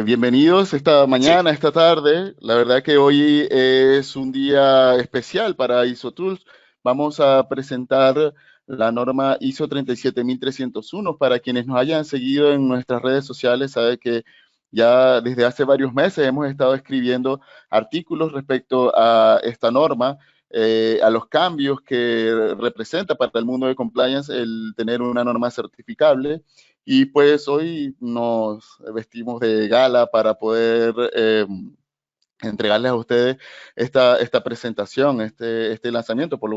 Bienvenidos esta Sí, mañana, esta tarde. La verdad que hoy es un día especial para ISO Tools. Vamos a presentar la norma ISO 37301. Para quienes nos hayan seguido en nuestras redes sociales, sabe que ya desde hace varios meses hemos estado escribiendo artículos respecto a esta norma, a los cambios que representa para el mundo de compliance el tener una norma certificable. Y pues hoy nos vestimos de gala para poder entregarles a ustedes esta presentación, este lanzamiento, por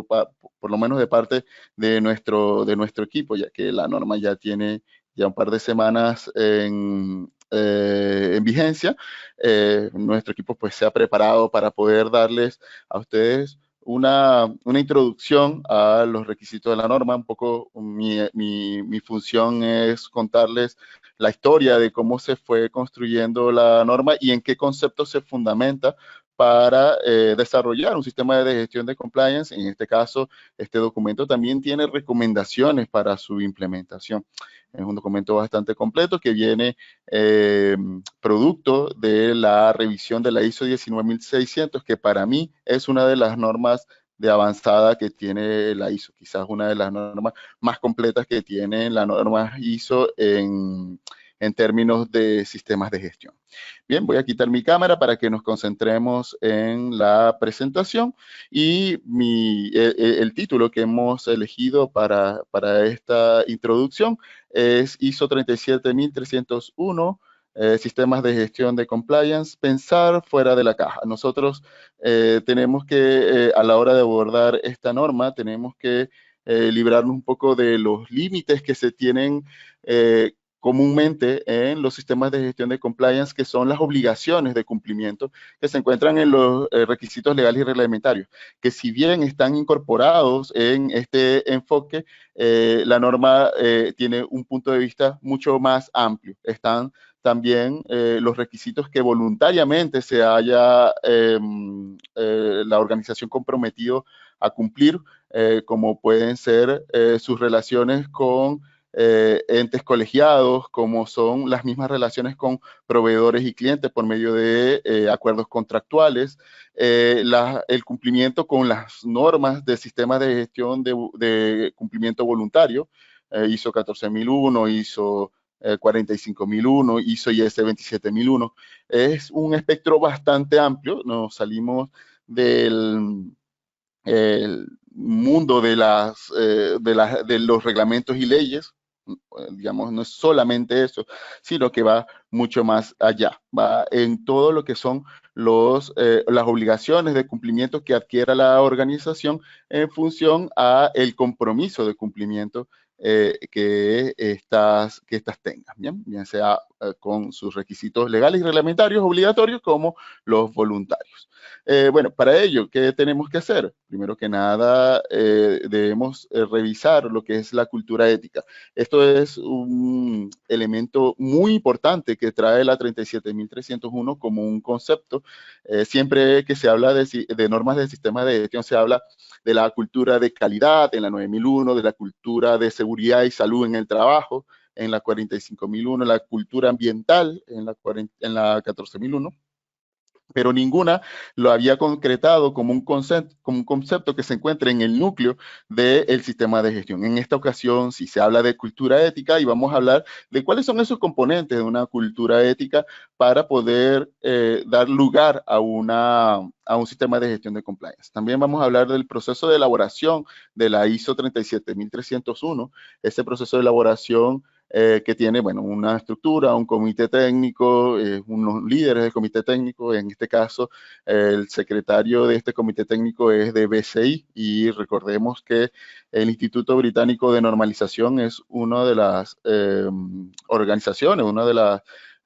lo menos de parte de nuestro equipo, ya que la norma ya tiene ya un par de semanas en vigencia. Nuestro equipo pues se ha preparado para poder darles a ustedes una introducción a los requisitos de la norma. Un poco mi función es contarles la historia de cómo se fue construyendo la norma y en qué conceptos se fundamenta para desarrollar un sistema de gestión de compliance. En este caso, este documento también tiene recomendaciones para su implementación. Es un documento bastante completo que viene eh, producto de la revisión de la ISO 19600, que para mí es una de las normas de avanzada que tiene la ISO, quizás una de las normas más completas que tiene la norma ISO en términos de sistemas de gestión. Bien, voy a quitar mi cámara para que nos concentremos en la presentación y el título que hemos elegido para esta introducción es ISO 37301. Sistemas de gestión de compliance, pensar fuera de la caja. Nosotros tenemos que, a la hora de abordar esta norma, tenemos que librarnos un poco de los límites que se tienen comúnmente en los sistemas de gestión de compliance, que son las obligaciones de cumplimiento que se encuentran en los requisitos legales y reglamentarios, que si bien están incorporados en este enfoque, la norma tiene un punto de vista mucho más amplio. Están también los requisitos que voluntariamente se haya la organización comprometido a cumplir, como pueden ser sus relaciones con entes colegiados, como son las mismas relaciones con proveedores y clientes por medio de acuerdos contractuales, el cumplimiento con las normas del sistema de gestión de cumplimiento voluntario, ISO 14001, ISO 45001, ISO IS 27001. Es un espectro bastante amplio. Nos salimos del el mundo de los reglamentos y leyes. Digamos, no es solamente eso, sino que va mucho más allá, va en todo lo que son las obligaciones de cumplimiento que adquiera la organización en función a el compromiso de cumplimiento que estas tengan, bien sea con sus requisitos legales y reglamentarios obligatorios como los voluntarios. Bueno, para ello, ¿qué tenemos que hacer? Primero que nada, debemos revisar lo que es la cultura ética. Esto es un elemento muy importante que trae la 37301 como un concepto. Siempre que se habla de normas de sistema de gestión, se habla de la cultura de calidad en la 9001, de la cultura de seguridad y salud en el trabajo en la 45001, la cultura ambiental en la 14001, pero ninguna lo había concretado como un concepto que se encuentra en el núcleo del sistema de gestión. En esta ocasión, sí se habla de cultura ética y vamos a hablar de cuáles son esos componentes de una cultura ética para poder dar lugar a un sistema de gestión de compliance. También vamos a hablar del proceso de elaboración de la ISO 37301, ese proceso de elaboración que tiene, bueno, una estructura, un comité técnico, unos líderes del comité técnico. En este caso, el secretario de este comité técnico es de BCI y recordemos que el Instituto Británico de Normalización es una de las organizaciones, una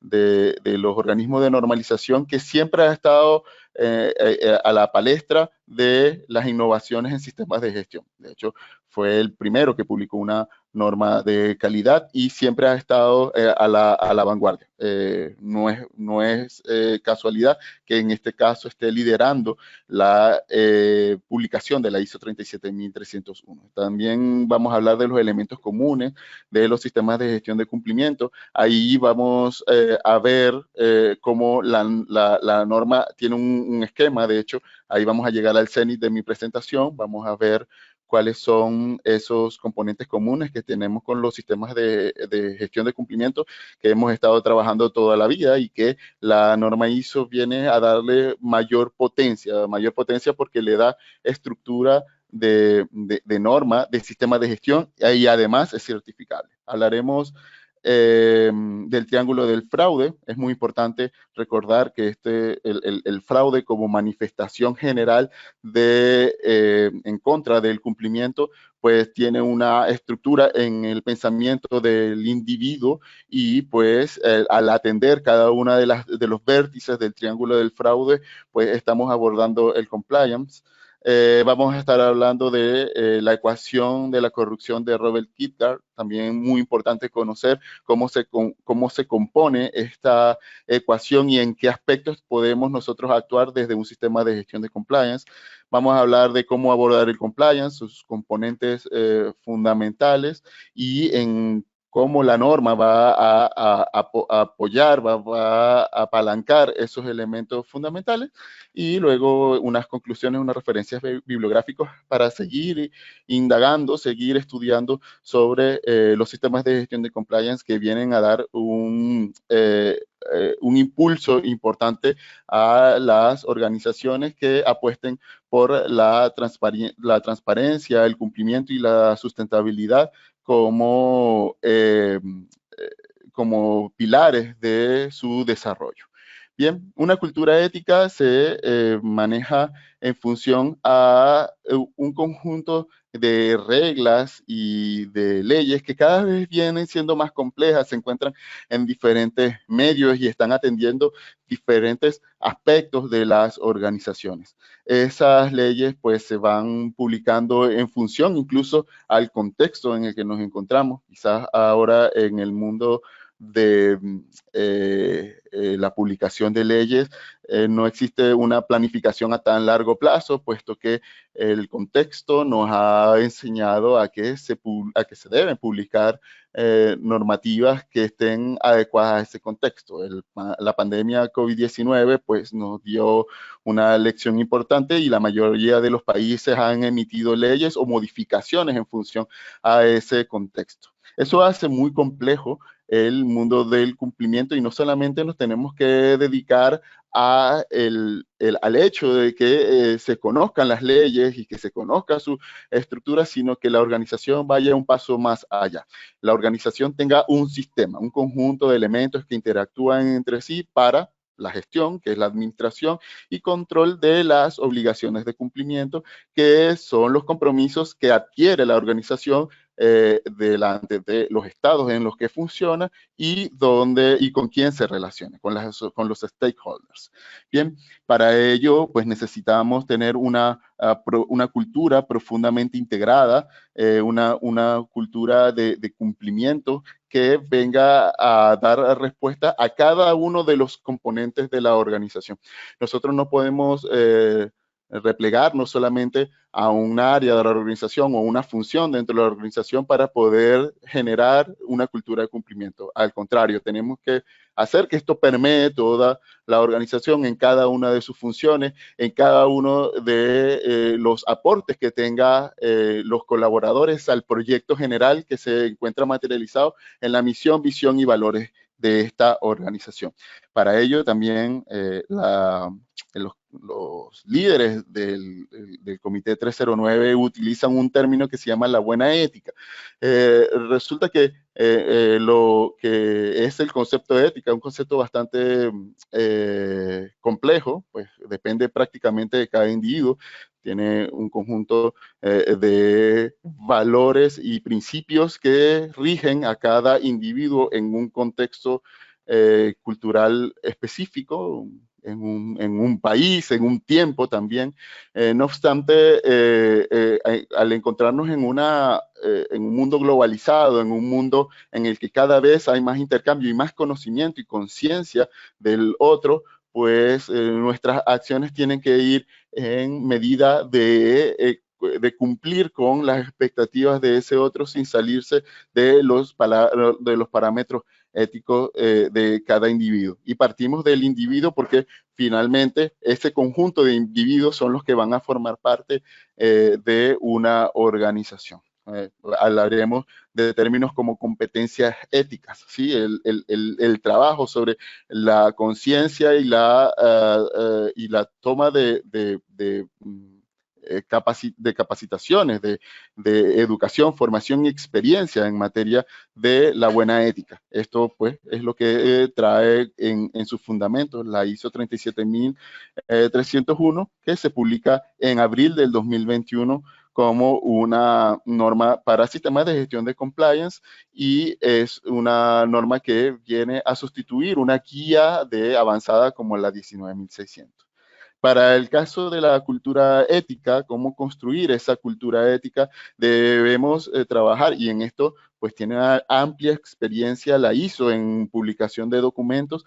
de los organismos de normalización que siempre ha estado a la palestra de las innovaciones en sistemas de gestión. De hecho, fue el primero que publicó una norma de calidad y siempre ha estado a la vanguardia. No es casualidad que en este caso esté liderando la publicación de la ISO 37301. También vamos a hablar de los elementos comunes de los sistemas de gestión de cumplimiento. Ahí vamos a ver cómo la norma tiene un esquema. De hecho, ahí vamos a llegar al cenit de mi presentación. Vamos a ver cuáles son esos componentes comunes que tenemos con los sistemas de gestión de cumplimiento que hemos estado trabajando toda la vida y que la norma ISO viene a darle mayor potencia porque le da estructura de norma, de sistema de gestión y además es certificable. Hablaremos del triángulo del fraude. Es muy importante recordar que el fraude como manifestación general en contra del cumplimiento, pues tiene una estructura en el pensamiento del individuo y pues al atender cada una de los vértices del triángulo del fraude, pues estamos abordando el compliance. Vamos a estar hablando de la ecuación de la corrupción de Robert Kitcar, también muy importante conocer cómo se compone esta ecuación y en qué aspectos podemos nosotros actuar desde un sistema de gestión de compliance. Vamos a hablar de cómo abordar el compliance, sus componentes fundamentales y en cómo la norma va a apoyar, va a apalancar esos elementos fundamentales y luego unas conclusiones, unas referencias bibliográficas para seguir indagando, seguir estudiando sobre los sistemas de gestión de compliance que vienen a dar un impulso importante a las organizaciones que apuesten por la transparencia, el cumplimiento y la sustentabilidad como, como pilares de su desarrollo. Bien, una cultura ética se maneja en función a un conjunto de reglas y de leyes que cada vez vienen siendo más complejas, se encuentran en diferentes medios y están atendiendo diferentes aspectos de las organizaciones. Esas leyes pues se van publicando en función incluso al contexto en el que nos encontramos. Quizás ahora en el mundo de la publicación de leyes, no existe una planificación a tan largo plazo, puesto que el contexto nos ha enseñado a que se deben publicar normativas que estén adecuadas a ese contexto. La pandemia COVID-19 pues nos dio una lección importante y la mayoría de los países han emitido leyes o modificaciones en función a ese contexto. Eso hace muy complejo el mundo del cumplimiento y no solamente nos tenemos que dedicar al hecho de que se conozcan las leyes y que se conozca su estructura, sino que la organización vaya un paso más allá. La organización tenga un sistema, un conjunto de elementos que interactúan entre sí para la gestión, que es la administración, y control de las obligaciones de cumplimiento, que son los compromisos que adquiere la organización delante de los estados en los que funciona y con quién se relaciona, con los stakeholders. Bien, para ello, pues necesitamos tener una cultura profundamente integrada, una cultura de cumplimiento que venga a dar respuesta a cada uno de los componentes de la organización. Nosotros no podemos replegarnos solamente a un área de la organización o una función dentro de la organización para poder generar una cultura de cumplimiento. Al contrario, tenemos que hacer que esto permee toda la organización en cada una de sus funciones, en cada uno de los aportes que tenga los colaboradores al proyecto general que se encuentra materializado en la misión, visión y valores de esta organización. Para ello también los líderes del Comité 309 utilizan un término que se llama la buena ética. Resulta que lo que es el concepto de ética, un concepto bastante complejo, pues depende prácticamente de cada individuo, tiene un conjunto de valores y principios que rigen a cada individuo en un contexto cultural específico, en un país, en un tiempo también. No obstante, al encontrarnos en un mundo globalizado, en un mundo en el que cada vez hay más intercambio y más conocimiento y conciencia del otro, pues nuestras acciones tienen que ir en medida de cumplir con las expectativas de ese otro sin salirse de los parámetros éticos de cada individuo. Y partimos del individuo porque finalmente ese conjunto de individuos son los que van a formar parte de una organización. Hablaremos de términos como competencias éticas, ¿sí? El trabajo sobre la conciencia y la toma de capacitaciones, de educación, formación y experiencia en materia de la buena ética. Esto pues es lo que trae en sus fundamentos la ISO 37301, que se publica en abril del 2021 como una norma para sistemas de gestión de compliance, y es una norma que viene a sustituir una guía de avanzada como la 19600. Para el caso de la cultura ética, cómo construir esa cultura ética, debemos trabajar, y en esto pues tiene una amplia experiencia la ISO en publicación de documentos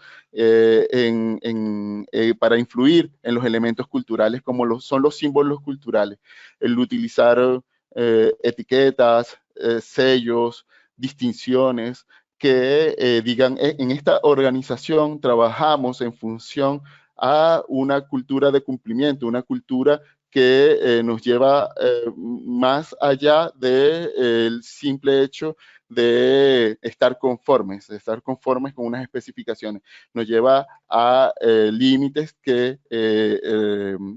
para influir en los elementos culturales como son los símbolos culturales. El utilizar etiquetas, sellos, distinciones que digan, en esta organización trabajamos en función a una cultura de cumplimiento, una cultura que nos lleva más allá del simple hecho de estar conformes con unas especificaciones. Nos lleva a límites que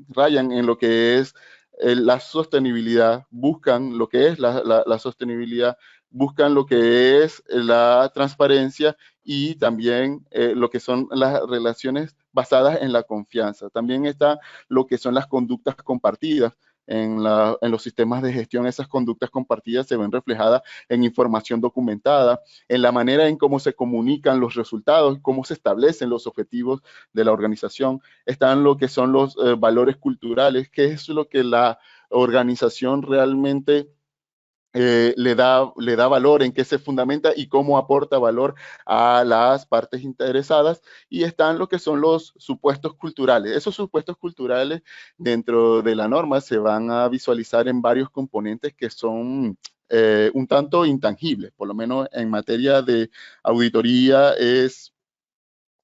rayan en lo que es la sostenibilidad, buscan lo que es la sostenibilidad, buscan lo que es la transparencia y también lo que son las relaciones basadas en la confianza. También está lo que son las conductas compartidas. En los sistemas de gestión, esas conductas compartidas se ven reflejadas en información documentada, en la manera en cómo se comunican los resultados, cómo se establecen los objetivos de la organización. Están lo que son los valores culturales, que es lo que la organización realmente le da valor, en qué se fundamenta y cómo aporta valor a las partes interesadas. Y están lo que son los supuestos culturales. Esos supuestos culturales dentro de la norma se van a visualizar en varios componentes que son un tanto intangibles, por lo menos en materia de auditoría es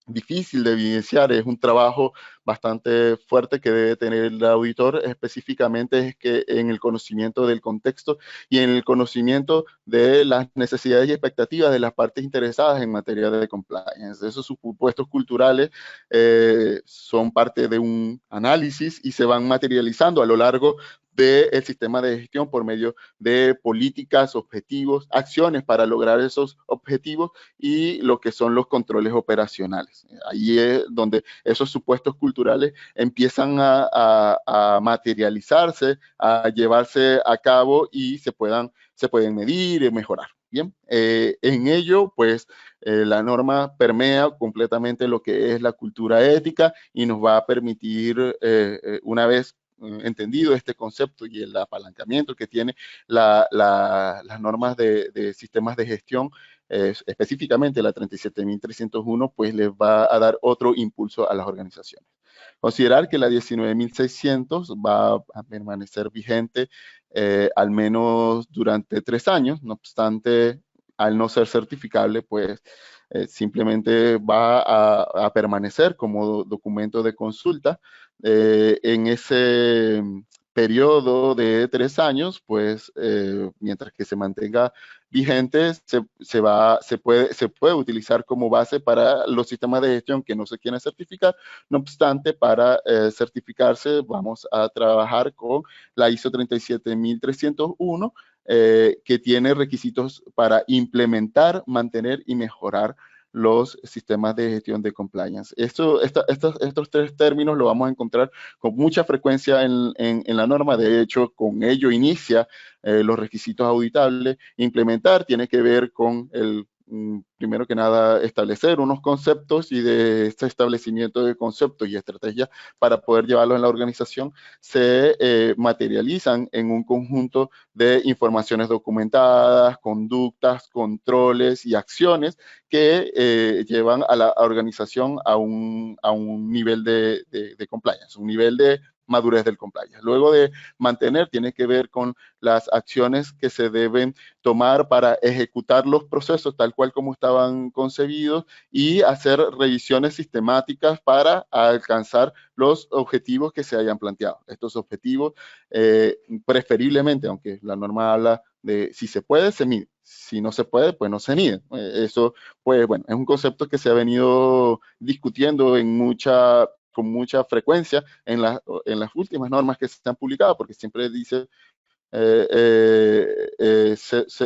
difícil de evidenciar, es un trabajo bastante fuerte que debe tener el auditor, específicamente es que en el conocimiento del contexto y en el conocimiento de las necesidades y expectativas de las partes interesadas en materia de compliance. Esos supuestos culturales son parte de un análisis y se van materializando a lo largo del sistema de gestión por medio de políticas, objetivos, acciones para lograr esos objetivos y lo que son los controles operacionales. Ahí es donde esos supuestos culturales empiezan a materializarse, a llevarse a cabo y se pueden medir y mejorar. Bien, en ello, pues, la norma permea completamente lo que es la cultura ética y nos va a permitir, una vez entendido este concepto y el apalancamiento que tiene las normas de sistemas de gestión, específicamente la 37.301, pues les va a dar otro impulso a las organizaciones. Considerar que la 19.600 va a permanecer vigente al menos durante 3 años, no obstante, al no ser certificable, pues simplemente va a permanecer como documento de consulta. En ese periodo de 3 años, pues mientras que se mantenga vigente, se puede utilizar como base para los sistemas de gestión que no se quieren certificar. No obstante, para certificarse vamos a trabajar con la ISO 37301, que tiene requisitos para implementar, mantener y mejorar los sistemas de gestión de compliance. Estos 3 términos lo vamos a encontrar con mucha frecuencia en la norma. De hecho, con ello inicia los requisitos auditables. Implementar tiene que ver con primero que nada, establecer unos conceptos y de este establecimiento de conceptos y estrategias para poder llevarlos en la organización se materializan en un conjunto de informaciones documentadas, conductas, controles y acciones que llevan a la organización a un nivel de compliance, un nivel de madurez del compliance. Luego de mantener, tiene que ver con las acciones que se deben tomar para ejecutar los procesos tal cual como estaban concebidos y hacer revisiones sistemáticas para alcanzar los objetivos que se hayan planteado. Estos objetivos, preferiblemente, aunque la norma habla de si se puede, se mide. Si no se puede, pues no se mide. Eso, pues bueno, es un concepto que se ha venido discutiendo con mucha frecuencia en las últimas normas que se han publicado, porque siempre dice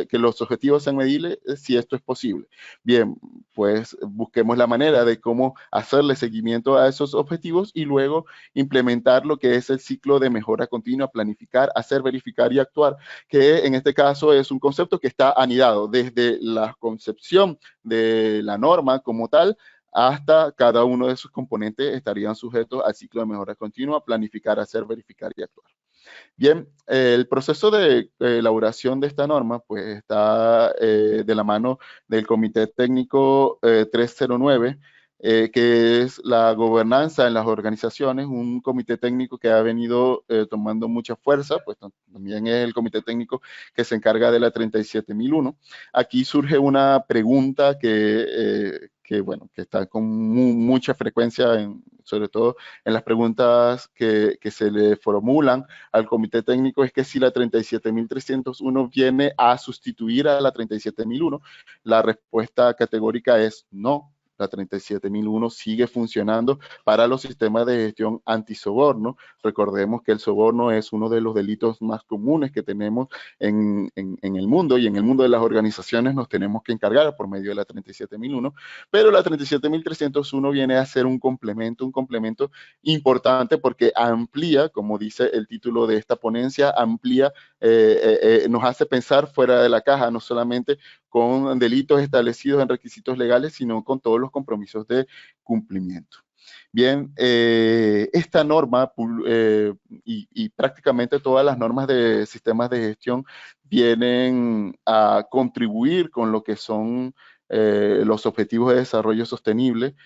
que los objetivos sean medibles si esto es posible. Bien, pues busquemos la manera de cómo hacerle seguimiento a esos objetivos y luego implementar lo que es el ciclo de mejora continua, planificar, hacer, verificar y actuar, que en este caso es un concepto que está anidado desde la concepción de la norma como tal hasta cada uno de sus componentes estarían sujetos al ciclo de mejora continua, planificar, hacer, verificar y actuar. Bien, el proceso de elaboración de esta norma pues está de la mano del Comité Técnico 309, que es la gobernanza en las organizaciones, un comité técnico que ha venido tomando mucha fuerza, pues también es el comité técnico que se encarga de la 37001. Aquí surge una pregunta bueno, que está con mucha frecuencia, sobre todo en las preguntas que se le formulan al comité técnico, es que si la 37.301 viene a sustituir a la 37.001, la respuesta categórica es no. La 37.001 sigue funcionando para los sistemas de gestión antisoborno. Recordemos que el soborno es uno de los delitos más comunes que tenemos en el mundo, y en el mundo de las organizaciones nos tenemos que encargar por medio de la 37.001, pero la 37.301 viene a ser un complemento importante porque amplía, como dice el título de esta ponencia, amplía, nos hace pensar fuera de la caja, no solamente con delitos establecidos en requisitos legales, sino con todos los compromisos de cumplimiento. Bien, esta norma y prácticamente todas las normas de sistemas de gestión vienen a contribuir con lo que son los objetivos de desarrollo sostenible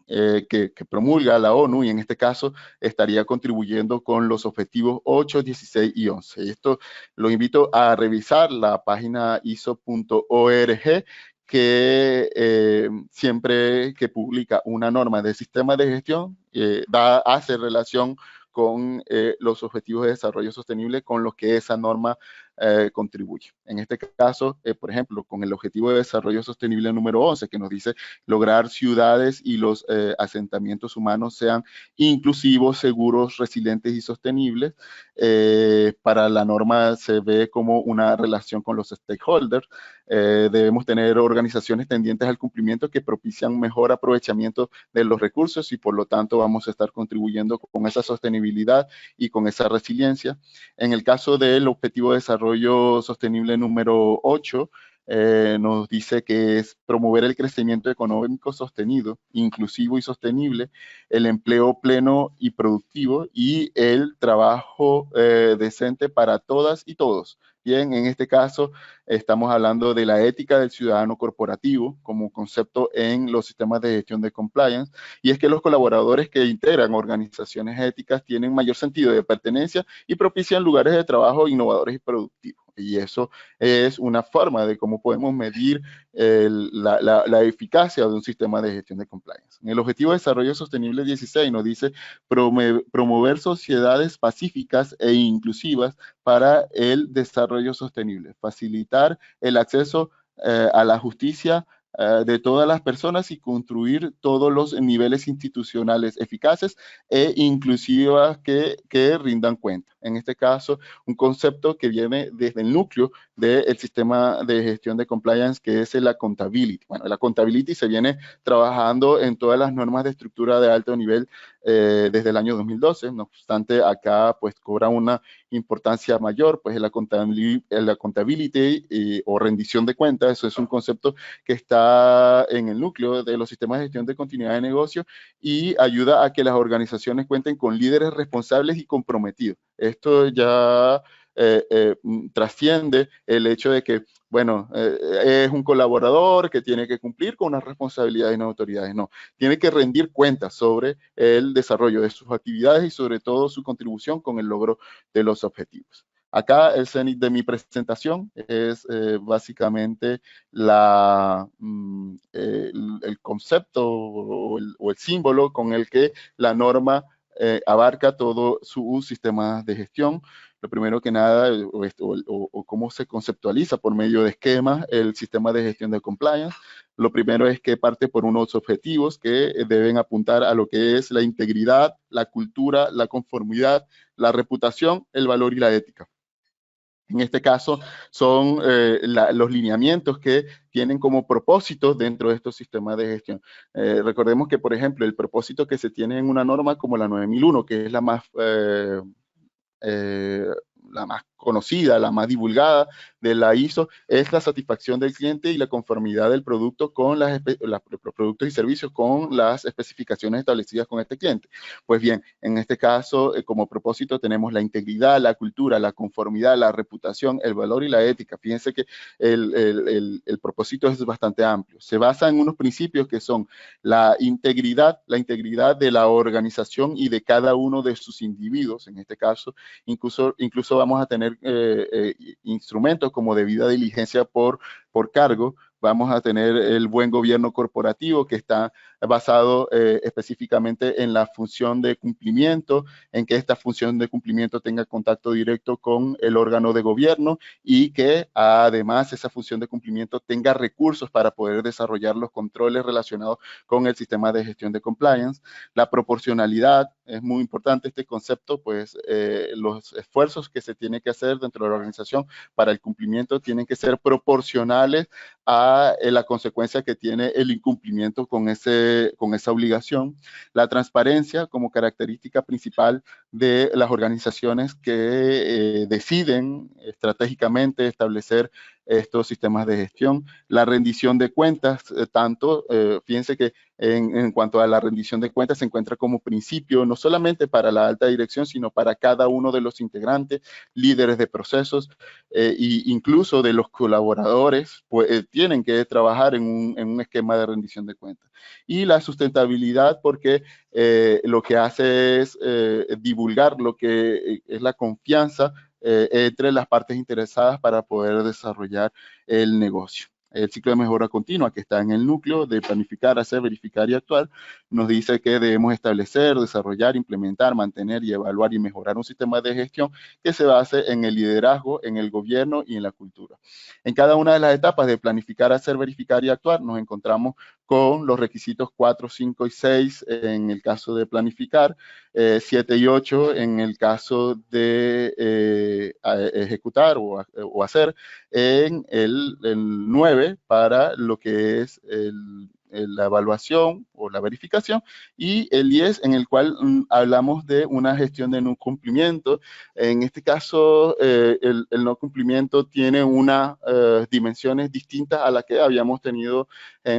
que promulga la ONU, y en este caso estaría contribuyendo con los objetivos 8, 16 y 11. Y esto lo invito a revisar la página iso.org, que siempre que publica una norma de sistema de gestión, hace relación con los objetivos de desarrollo sostenible con los que esa norma contribuye. En este caso, por ejemplo, con el objetivo de desarrollo sostenible número 11, que nos dice lograr ciudades y los asentamientos humanos sean inclusivos, seguros, resilientes y sostenibles. Para la norma se ve como una relación con los stakeholders. Debemos tener organizaciones tendientes al cumplimiento que propician mejor aprovechamiento de los recursos y por lo tanto vamos a estar contribuyendo con esa sostenibilidad y con esa resiliencia. En el caso del objetivo de desarrollo sostenible número 8, nos dice que es promover el crecimiento económico sostenido, inclusivo y sostenible, el empleo pleno y productivo y el trabajo decente para todas y todos. Bien, en este caso estamos hablando de la ética del ciudadano corporativo como concepto en los sistemas de gestión de compliance, y es que los colaboradores que integran organizaciones éticas tienen mayor sentido de pertenencia y propician lugares de trabajo innovadores y productivos. Y eso es una forma de cómo podemos medir la eficacia de un sistema de gestión de compliance. En el Objetivo de Desarrollo Sostenible 16 nos dice promover sociedades pacíficas e inclusivas para el desarrollo sostenible, facilitar el acceso a la justicia de todas las personas y construir todos los niveles institucionales eficaces e inclusivas que rindan cuenta. en este caso, un concepto que viene desde el núcleo del sistema de gestión de compliance, que es el accountability. Bueno, el accountability se viene trabajando en todas las normas de estructura de alto nivel desde el año 2012. No obstante, acá pues cobra una importancia mayor, pues el accountability o rendición de cuentas. Eso es un concepto que está en el núcleo de los sistemas de gestión de continuidad de negocio y ayuda a que las organizaciones cuenten con líderes responsables y comprometidos. Esto ya trasciende el hecho de que, bueno, es un colaborador que tiene que cumplir con unas responsabilidades y unas autoridades. No, tiene que rendir cuentas sobre el desarrollo de sus actividades y sobre todo su contribución con el logro de los objetivos. Acá el cenit de mi presentación es básicamente el concepto o el símbolo con el que la norma abarca todo su sistema de gestión. Lo primero que nada, o cómo se conceptualiza por medio de esquemas el sistema de gestión de compliance. Lo primero es que parte por unos objetivos que deben apuntar a lo que es la integridad, la cultura, la conformidad, la reputación, el valor y la ética. En este caso, son los lineamientos que tienen como propósito dentro de estos sistemas de gestión. Recordemos que, por ejemplo, el propósito que se tiene en una norma como la 9001, que es eh, la más conocida, la más divulgada de la ISO, es la satisfacción del cliente y la conformidad del producto con los productos y servicios con las especificaciones establecidas con este cliente. Pues bien, en este caso, como propósito tenemos la integridad, la cultura, la conformidad, la reputación, el valor y la ética. Fíjense que el propósito es bastante amplio. Se basa en unos principios que son la integridad de la organización y de cada uno de sus individuos, en este caso, incluso vamos a tener instrumentos como debida diligencia por cargo. Vamos a tener el buen gobierno corporativo que está basado específicamente en la función de cumplimiento, en que esta función de cumplimiento tenga contacto directo con el órgano de gobierno y que además esa función de cumplimiento tenga recursos para poder desarrollar los controles relacionados con el sistema de gestión de compliance. La proporcionalidad, es muy importante este concepto, pues los esfuerzos que se tienen que hacer dentro de la organización para el cumplimiento tienen que ser proporcionales a la consecuencia que tiene el incumplimiento con esa obligación. La transparencia como característica principal de las organizaciones que deciden estratégicamente establecer estos sistemas de gestión. La rendición de cuentas, fíjense que en cuanto a la rendición de cuentas se encuentra como principio no solamente para la alta dirección, sino para cada uno de los integrantes, líderes de procesos e incluso de los colaboradores, pues tienen que trabajar en un esquema de rendición de cuentas. Y la sustentabilidad, porque lo que hace es divulgar lo que es la confianza entre las partes interesadas para poder desarrollar el negocio. El ciclo de mejora continua, que está en el núcleo de planificar, hacer, verificar y actuar, nos dice que debemos establecer, desarrollar, implementar, mantener y evaluar y mejorar un sistema de gestión que se base en el liderazgo, en el gobierno y en la cultura. En cada una de las etapas de planificar, hacer, verificar y actuar, nos encontramos con los requisitos 4, 5 y 6 en el caso de planificar, 7 y 8 en el caso de ejecutar o hacer, en el 9 para lo que es la evaluación o la verificación, y el 10 en el cual hablamos de una gestión de no cumplimiento. En este caso, el no cumplimiento tiene unas dimensiones distintas a las que habíamos tenido,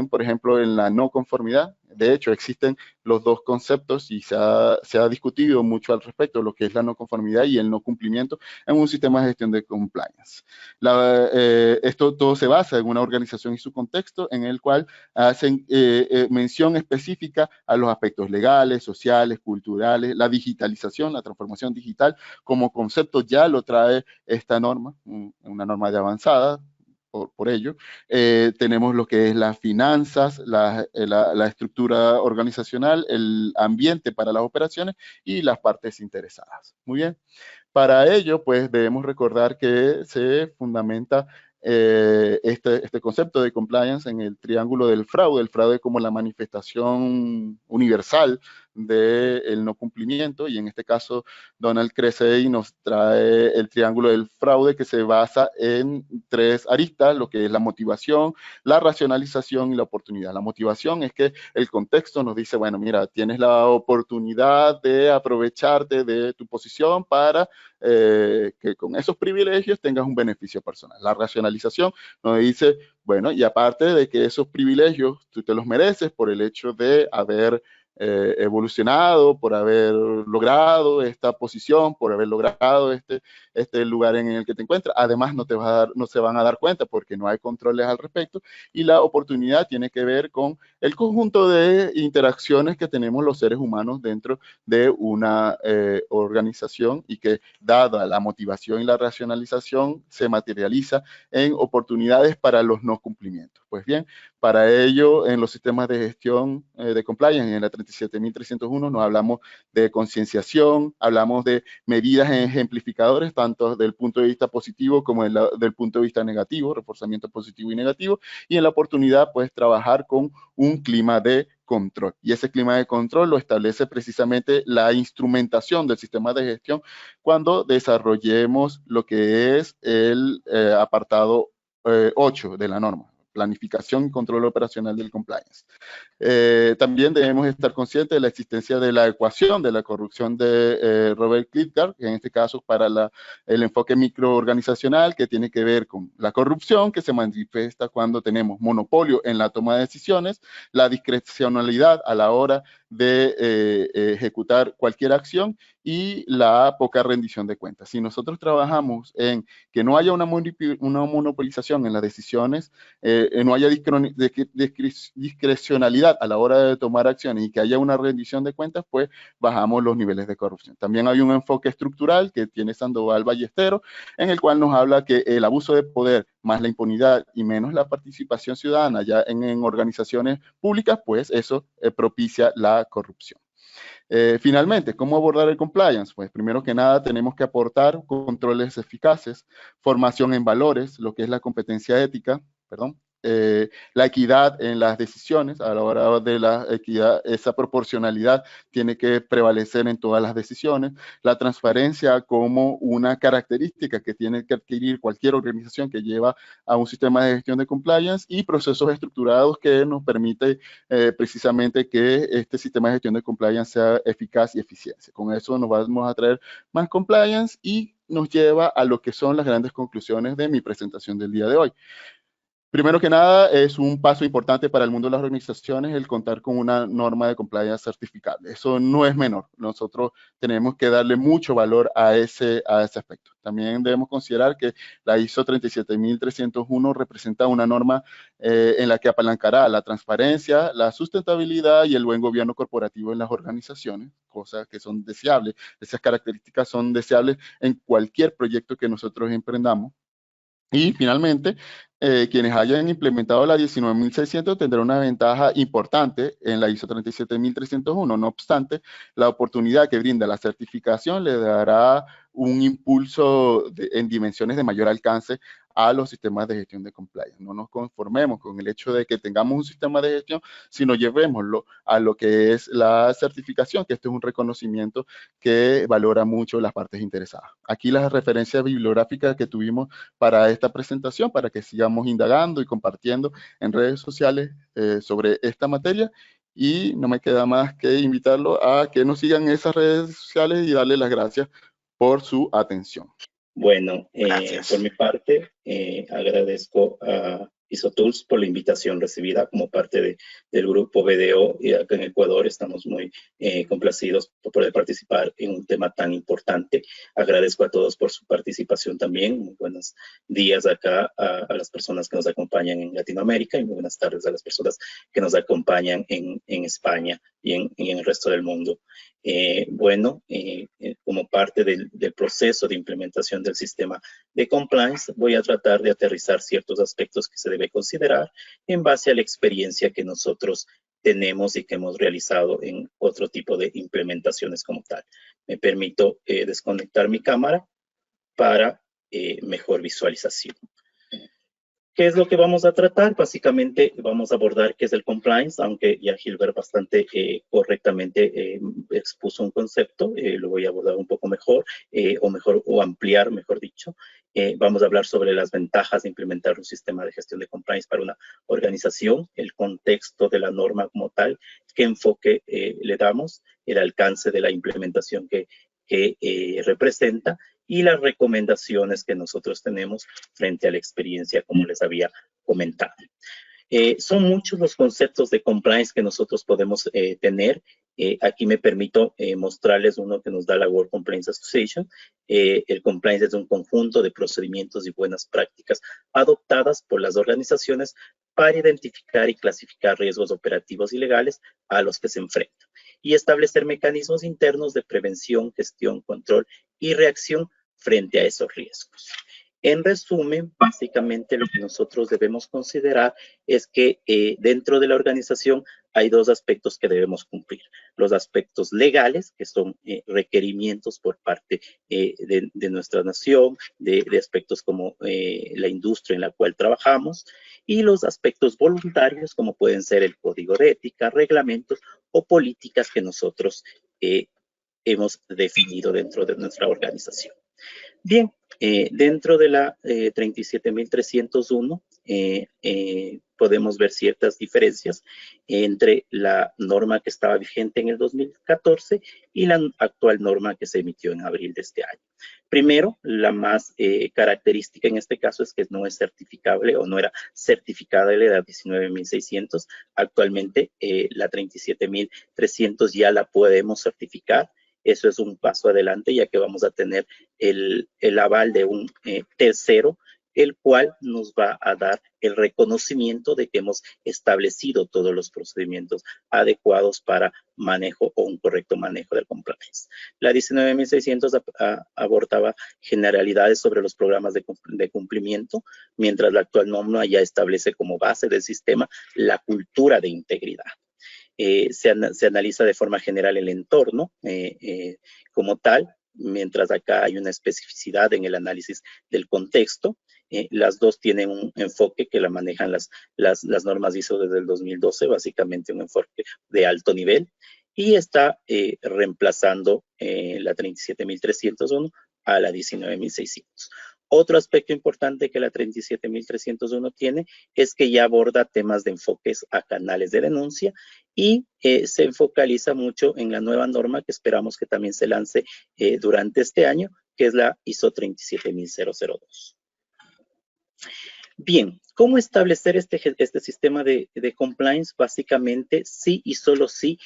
por ejemplo, en la no conformidad. De hecho, existen los dos conceptos y se ha discutido mucho al respecto, lo que es la no conformidad y el no cumplimiento en un sistema de gestión de compliance. Esto todo se basa en una organización y su contexto en el cual hacen mención específica a los aspectos legales, sociales, culturales, la digitalización, la transformación digital como concepto ya lo trae esta norma, una norma de avanzada. Por ello, tenemos lo que es las finanzas, la estructura organizacional, el ambiente para las operaciones y las partes interesadas. Muy bien. Para ello, pues debemos recordar que se fundamenta este concepto de compliance en el triángulo del fraude, el fraude como la manifestación universal del no cumplimiento, y en este caso Donald Cresey nos trae el triángulo del fraude, que se basa en 3 aristas, lo que es la motivación, la racionalización y la oportunidad. La motivación es que el contexto nos dice, bueno, mira, tienes la oportunidad de aprovecharte de tu posición para que con esos privilegios tengas un beneficio personal. La racionalización nos dice, bueno, y aparte de que esos privilegios tú te los mereces por el hecho de haber evolucionado, por haber logrado esta posición, por haber logrado este lugar en el que te encuentras. Además, no se van a dar cuenta porque no hay controles al respecto. Y la oportunidad tiene que ver con el conjunto de interacciones que tenemos los seres humanos dentro de una organización, y que, dada la motivación y la racionalización, se materializa en oportunidades para los no cumplimientos. Pues bien, para ello, en los sistemas de gestión de compliance, en la 37.301, nos hablamos de concienciación, hablamos de medidas ejemplificadores, tanto del punto de vista positivo como del punto de vista negativo, reforzamiento positivo y negativo, y en la oportunidad, pues, trabajar con un clima de control. Y ese clima de control lo establece precisamente la instrumentación del sistema de gestión cuando desarrollemos lo que es el apartado 8 de la norma: planificación y control operacional del compliance. También debemos estar conscientes de la existencia de la ecuación de la corrupción de Robert Klitgard, en este caso para el enfoque microorganizacional, que tiene que ver con la corrupción, que se manifiesta cuando tenemos monopolio en la toma de decisiones, la discrecionalidad a la hora de ejecutar cualquier acción, y la poca rendición de cuentas. Si nosotros trabajamos en que no haya una monopolización en las decisiones, no haya discrecionalidad a la hora de tomar acciones, y que haya una rendición de cuentas, pues bajamos los niveles de corrupción. También hay un enfoque estructural que tiene Sandoval Ballesteros, en el cual nos habla que el abuso de poder más la impunidad y menos la participación ciudadana ya en organizaciones públicas, pues eso propicia la corrupción. Finalmente, ¿cómo abordar el compliance? Pues primero que nada tenemos que aportar controles eficaces, formación en valores, lo que es la competencia ética, perdón, la equidad en las decisiones. A la hora de la equidad, esa proporcionalidad tiene que prevalecer en todas las decisiones. La transparencia como una característica que tiene que adquirir cualquier organización que lleva a un sistema de gestión de compliance, y procesos estructurados que nos permite precisamente que este sistema de gestión de compliance sea eficaz y eficiente. Con eso nos vamos a traer más compliance, y nos lleva a lo que son las grandes conclusiones de mi presentación del día de hoy. Primero que nada, es un paso importante para el mundo de las organizaciones el contar con una norma de compliance certificable. Eso no es menor. Nosotros tenemos que darle mucho valor a ese aspecto. También debemos considerar que la ISO 37301 representa una norma en la que apalancará la transparencia, la sustentabilidad y el buen gobierno corporativo en las organizaciones, cosas que son deseables. Esas características son deseables en cualquier proyecto que nosotros emprendamos. Y finalmente, quienes hayan implementado la 19.600 tendrán una ventaja importante en la ISO 37301. No obstante, la oportunidad que brinda la certificación le dará un impulso en dimensiones de mayor alcance a los sistemas de gestión de compliance. No nos conformemos con el hecho de que tengamos un sistema de gestión, sino llevémoslo a lo que es la certificación, que esto es un reconocimiento que valora mucho las partes interesadas. Aquí las referencias bibliográficas que tuvimos para esta presentación, para que sigamos indagando y compartiendo en redes sociales sobre esta materia. Y no me queda más que invitarlo a que nos sigan en esas redes sociales y darle las gracias por su atención. Bueno, por mi parte, agradezco a ISOTools por la invitación recibida como parte del grupo BDO, y acá en Ecuador estamos muy complacidos por poder participar en un tema tan importante. Agradezco a todos por su participación también. Muy buenos días acá a las personas que nos acompañan en Latinoamérica, y muy buenas tardes a las personas que nos acompañan en España y en el resto del mundo. Como parte del proceso de implementación del sistema de compliance, voy a tratar de aterrizar ciertos aspectos que se debe considerar en base a la experiencia que nosotros tenemos y que hemos realizado en otro tipo de implementaciones como tal. Me permito desconectar mi cámara para mejor visualización. ¿Qué es lo que vamos a tratar? Básicamente vamos a abordar qué es el compliance, aunque ya Gilbert bastante correctamente expuso un concepto, lo voy a abordar un poco mejor, o ampliar, mejor dicho. Vamos a hablar sobre las ventajas de implementar un sistema de gestión de compliance para una organización, el contexto de la norma como tal, qué enfoque le damos, el alcance de la implementación que representa, y las recomendaciones que nosotros tenemos frente a la experiencia, como les había comentado. Son muchos los conceptos de compliance que nosotros podemos tener. Aquí me permito mostrarles uno que nos da la World Compliance Association. El compliance es un conjunto de procedimientos y buenas prácticas adoptadas por las organizaciones para identificar y clasificar riesgos operativos y legales a los que se enfrentan y establecer mecanismos internos de prevención, gestión, control y reacción frente a esos riesgos. En resumen, básicamente lo que nosotros debemos considerar es que dentro de la organización hay dos aspectos que debemos cumplir. Los aspectos legales, que son requerimientos por parte de nuestra nación, de aspectos como la industria en la cual trabajamos, y los aspectos voluntarios, como pueden ser el código de ética, reglamentos o políticas que nosotros hemos definido dentro de nuestra organización. Bien, dentro de la 37.301 podemos ver ciertas diferencias entre la norma que estaba vigente en el 2014 y la actual norma que se emitió en abril de este año. Primero, la más característica en este caso es que no es certificable o no era certificada la 19.600. Actualmente la 37.300 ya la podemos certificar. Eso es un paso adelante, ya que vamos a tener el aval de un tercero, el cual nos va a dar el reconocimiento de que hemos establecido todos los procedimientos adecuados para manejo o un correcto manejo del compliance. La 19.600 abordaba generalidades sobre los programas de cumplimiento, mientras la actual norma ya establece como base del sistema la cultura de integridad. Se analiza de forma general el entorno como tal, mientras acá hay una especificidad en el análisis del contexto. Las dos tienen un enfoque que la manejan las normas ISO desde el 2012, básicamente un enfoque de alto nivel, y está reemplazando la 37.301 a la 19.600. Otro aspecto importante que la 37.301 tiene es que ya aborda temas de enfoques a canales de denuncia y se focaliza mucho en la nueva norma que esperamos que también se lance durante este año, que es la ISO 37002. Bien, ¿cómo establecer este sistema de compliance? Básicamente, sí y solo sí,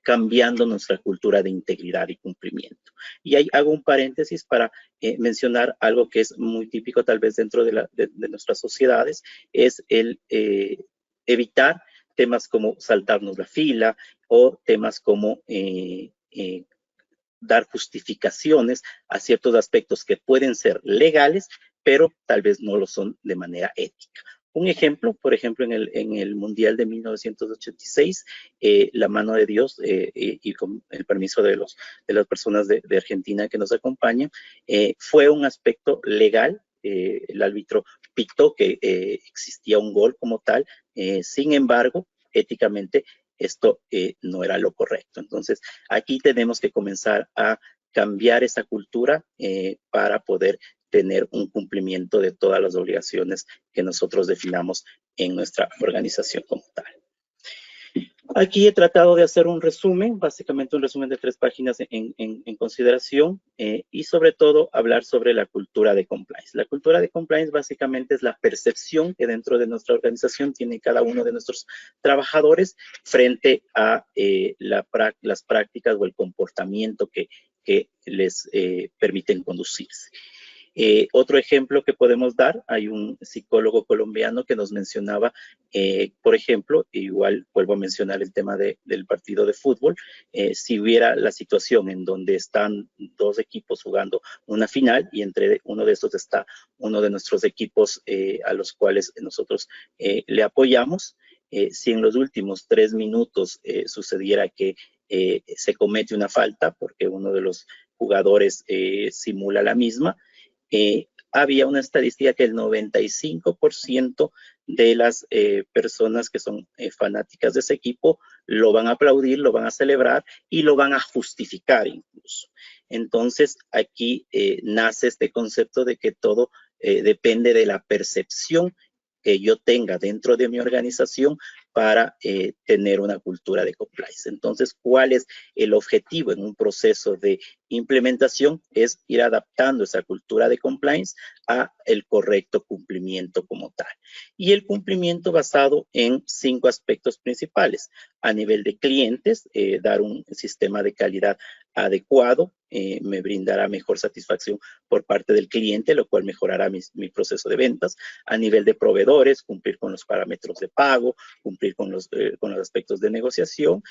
cambiando nuestra cultura de integridad y cumplimiento. Y ahí hago un paréntesis para mencionar algo que es muy típico tal vez dentro de nuestras sociedades, es el evitar temas como saltarnos la fila o temas como dar justificaciones a ciertos aspectos que pueden ser legales, pero tal vez no lo son de manera ética. Un ejemplo, por ejemplo, en el Mundial de 1986, la mano de Dios y con el permiso de las personas de Argentina que nos acompañan, fue un aspecto legal. El árbitro pitó que existía un gol como tal, sin embargo, éticamente esto no era lo correcto. Entonces, aquí tenemos que comenzar a cambiar esa cultura para poder tener un cumplimiento de todas las obligaciones que nosotros definamos en nuestra organización como tal. Aquí he tratado de hacer un resumen, básicamente un resumen de 3 páginas en consideración y sobre todo hablar sobre la cultura de compliance. La cultura de compliance básicamente es la percepción que dentro de nuestra organización tiene cada uno de nuestros trabajadores frente a las prácticas o el comportamiento que les permiten conducirse. Otro ejemplo que podemos dar, hay un psicólogo colombiano que nos mencionaba, por ejemplo, igual vuelvo a mencionar el tema del partido de fútbol, si hubiera la situación en donde están 2 equipos jugando una final y entre uno de estos está uno de nuestros equipos a los cuales nosotros le apoyamos, si en los últimos 3 minutos sucediera que se comete una falta porque uno de los jugadores simula la misma, había una estadística que el 95% de las personas que son fanáticas de ese equipo lo van a aplaudir, lo van a celebrar y lo van a justificar incluso. Entonces, aquí nace este concepto de que todo depende de la percepción que yo tenga dentro de mi organización para tener una cultura de compliance. Entonces, ¿cuál es el objetivo en un proceso de implementación? Es ir adaptando esa cultura de compliance a el correcto cumplimiento como tal. Y el cumplimiento basado en 5 aspectos principales. A nivel de clientes, dar un sistema de calidad adecuado, me brindará mejor satisfacción por parte del cliente, lo cual mejorará mi proceso de ventas. A nivel de proveedores, cumplir con los parámetros de pago, cumplir con los aspectos de negociación,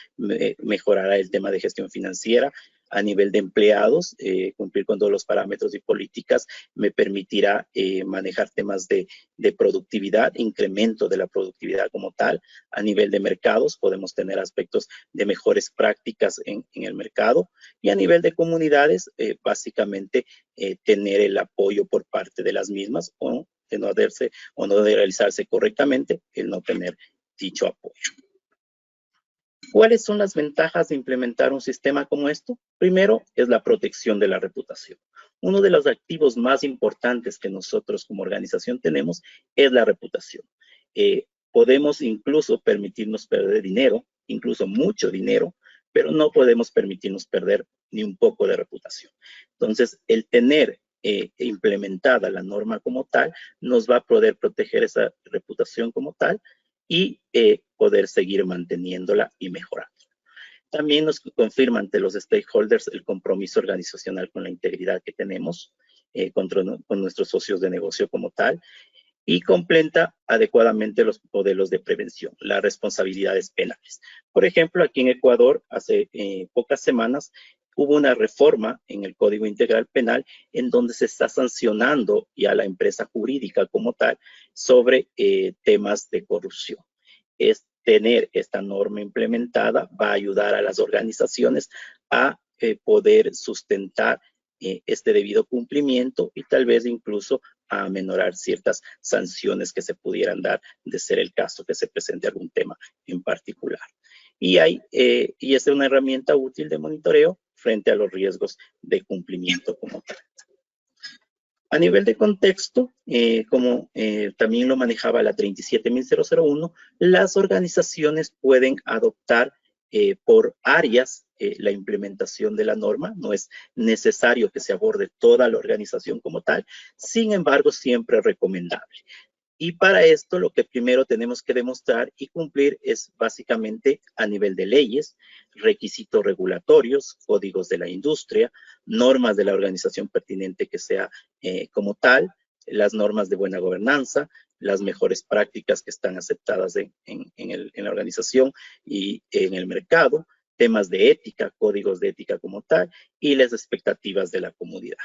mejorará el tema de gestión financiera. A nivel de empleados, cumplir con todos los parámetros y políticas me permitirá manejar temas de productividad, incremento de la productividad como tal. A nivel de mercados, podemos tener aspectos de mejores prácticas en el mercado. Y a nivel de comunidades, básicamente tener el apoyo por parte de las mismas o de no hacerse o no de realizarse correctamente, el no tener dicho apoyo. ¿Cuáles son las ventajas de implementar un sistema como esto? Primero, es la protección de la reputación. Uno de los activos más importantes que nosotros como organización tenemos es la reputación. Podemos incluso permitirnos perder dinero, incluso mucho dinero, pero no podemos permitirnos perder ni un poco de reputación. Entonces, el tener implementada la norma como tal, nos va a poder proteger esa reputación como tal y poder seguir manteniéndola y mejorando. También nos confirma ante los stakeholders el compromiso organizacional con la integridad que tenemos con nuestros socios de negocio como tal y complementa adecuadamente los modelos de prevención, las responsabilidades penales. Por ejemplo, aquí en Ecuador, hace pocas semanas, hubo una reforma en el Código Integral Penal en donde se está sancionando ya la empresa jurídica como tal sobre temas de corrupción. Es tener esta norma implementada va a ayudar a las organizaciones a poder sustentar este debido cumplimiento y tal vez incluso a amenorar ciertas sanciones que se pudieran dar de ser el caso que se presente algún tema en particular. Y es una herramienta útil de monitoreo frente a los riesgos de cumplimiento como tal. A nivel de contexto, como también lo manejaba la 37001, las organizaciones pueden adoptar por áreas la implementación de la norma. No es necesario que se aborde toda la organización como tal, sin embargo, siempre es recomendable. Y para esto lo que primero tenemos que demostrar y cumplir es básicamente a nivel de leyes, requisitos regulatorios, códigos de la industria, normas de la organización pertinente que sea como tal, las normas de buena gobernanza, las mejores prácticas que están aceptadas en la organización y en el mercado, temas de ética, códigos de ética como tal y las expectativas de la comunidad.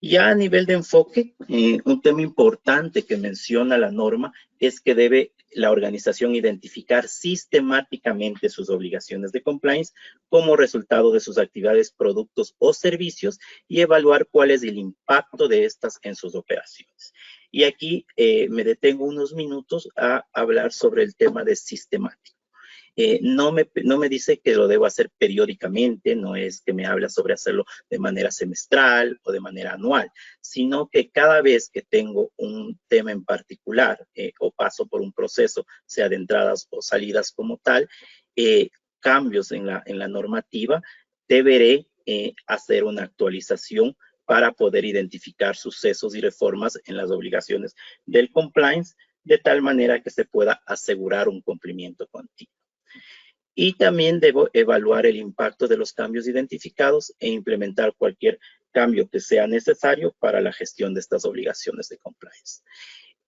Ya a nivel de enfoque, un tema importante que menciona la norma es que debe la organización identificar sistemáticamente sus obligaciones de compliance como resultado de sus actividades, productos o servicios y evaluar cuál es el impacto de estas en sus operaciones. Y aquí me detengo unos minutos a hablar sobre el tema de sistemático. No me dice que lo debo hacer periódicamente, no es que me habla sobre hacerlo de manera semestral o de manera anual, sino que cada vez que tengo un tema en particular o paso por un proceso, sea de entradas o salidas como tal, cambios en la normativa, deberé hacer una actualización para poder identificar sucesos y reformas en las obligaciones del compliance, de tal manera que se pueda asegurar un cumplimiento continuo. Y también debo evaluar el impacto de los cambios identificados e implementar cualquier cambio que sea necesario para la gestión de estas obligaciones de compliance.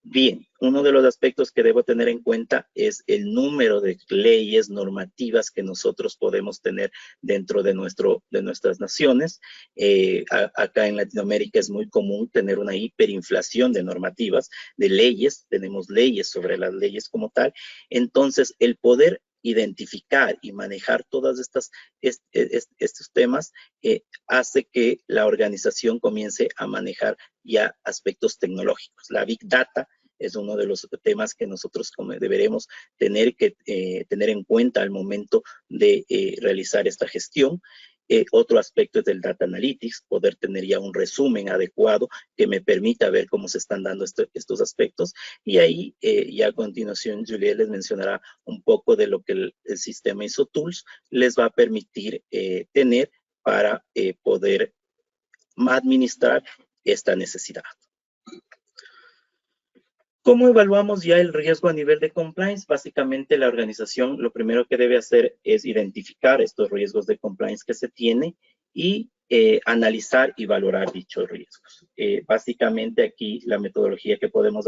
Bien, uno de los aspectos que debo tener en cuenta es el número de leyes normativas que nosotros podemos tener dentro de nuestras naciones. Acá en Latinoamérica es muy común tener una hiperinflación de normativas, de leyes. Tenemos leyes sobre las leyes como tal. Entonces, el poder identificar y manejar todos estos temas hace que la organización comience a manejar ya aspectos tecnológicos. La Big Data es uno de los temas que nosotros deberemos tener en cuenta al momento de realizar esta gestión. Otro aspecto es del Data Analytics, poder tener ya un resumen adecuado que me permita ver cómo se están dando estos aspectos. Y ahí ya a continuación Juliet les mencionará un poco de lo que el sistema ISO Tools les va a permitir tener para poder administrar esta necesidad. ¿Cómo evaluamos ya el riesgo a nivel de compliance? Básicamente la organización lo primero que debe hacer es identificar estos riesgos de compliance que se tiene y analizar y valorar dichos riesgos. Básicamente aquí la metodología que podemos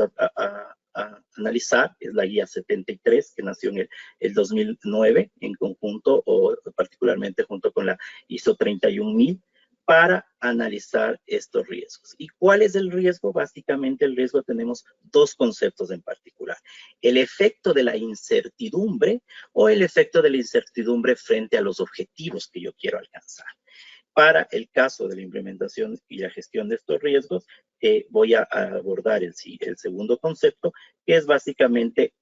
analizar es la guía 73 que nació en el 2009 en conjunto o particularmente junto con la ISO 31000 para analizar estos riesgos. ¿Y cuál es el riesgo? Básicamente el riesgo tenemos dos conceptos en particular. El efecto de la incertidumbre o el efecto de la incertidumbre frente a los objetivos que yo quiero alcanzar. Para el caso de la implementación y la gestión de estos riesgos, voy a abordar el segundo concepto, que es básicamente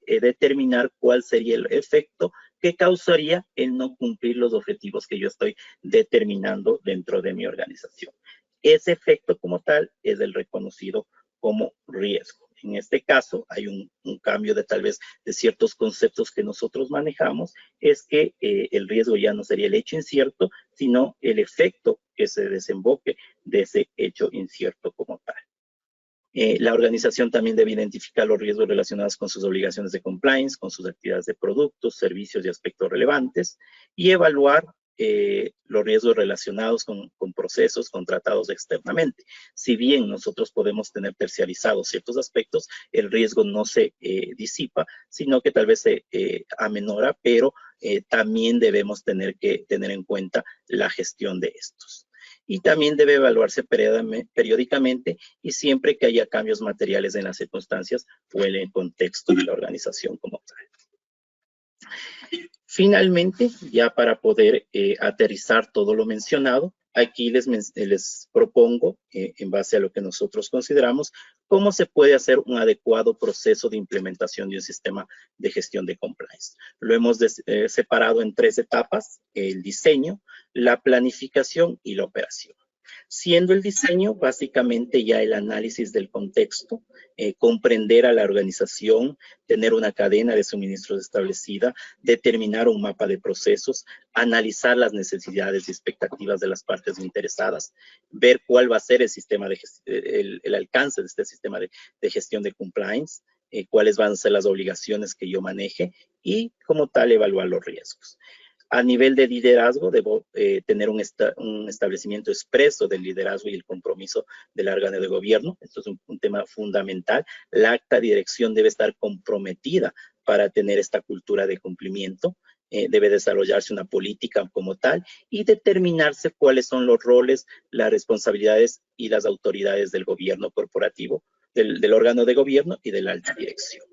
determinar cuál sería el efecto que causaría el no cumplir los objetivos que yo estoy determinando dentro de mi organización. Ese efecto como tal es el reconocido como riesgo. En este caso, hay un cambio de tal vez de ciertos conceptos que nosotros manejamos, es que el riesgo ya no sería el hecho incierto, sino el efecto que se desemboque de ese hecho incierto como tal. La organización también debe identificar los riesgos relacionados con sus obligaciones de compliance, con sus actividades de productos, servicios y aspectos relevantes, y evaluar los riesgos relacionados con procesos contratados externamente. Si bien nosotros podemos tener terciarizados ciertos aspectos, el riesgo no se disipa, sino que tal vez se aminora, pero también debemos tener que tener en cuenta la gestión de estos. Y también debe evaluarse periódicamente y siempre que haya cambios materiales en las circunstancias o en el contexto de la organización como tal. Finalmente, ya para poder aterrizar todo lo mencionado, aquí les propongo, en base a lo que nosotros consideramos, cómo se puede hacer un adecuado proceso de implementación de un sistema de gestión de compliance. Lo hemos separado en 3 etapas: el diseño, la planificación y la operación. Siendo el diseño básicamente ya el análisis del contexto, comprender a la organización, tener una cadena de suministros establecida, determinar un mapa de procesos, analizar las necesidades y expectativas de las partes interesadas, ver cuál va a ser el sistema el alcance de este sistema de gestión de compliance, cuáles van a ser las obligaciones que yo maneje y como tal evaluar los riesgos. A nivel de liderazgo, debo tener un establecimiento expreso del liderazgo y el compromiso del órgano de gobierno. Esto es un tema fundamental. La alta dirección debe estar comprometida para tener esta cultura de cumplimiento. Debe desarrollarse una política como tal y determinarse cuáles son los roles, las responsabilidades y las autoridades del gobierno corporativo, del órgano de gobierno y de la alta dirección.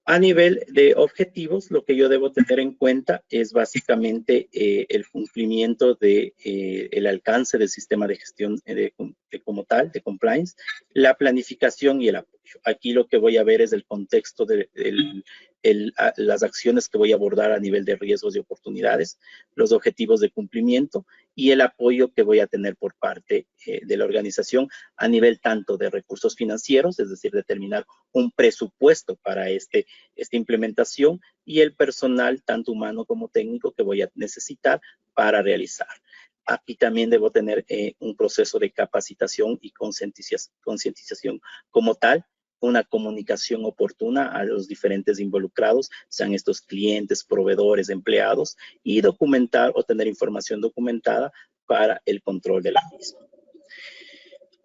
A nivel de objetivos, lo que yo debo tener en cuenta es básicamente el cumplimiento el alcance del sistema de gestión como tal, de compliance, la planificación y el apoyo. Aquí lo que voy a ver es el contexto de las acciones que voy a abordar a nivel de riesgos y oportunidades, los objetivos de cumplimiento y el apoyo que voy a tener por parte de la organización a nivel tanto de recursos financieros, es decir, determinar un presupuesto para esta implementación y el personal, tanto humano como técnico, que voy a necesitar para realizar. Aquí también debo tener un proceso de capacitación y concientización como tal, una comunicación oportuna a los diferentes involucrados, sean estos clientes, proveedores, empleados, y documentar o tener información documentada para el control de la misma.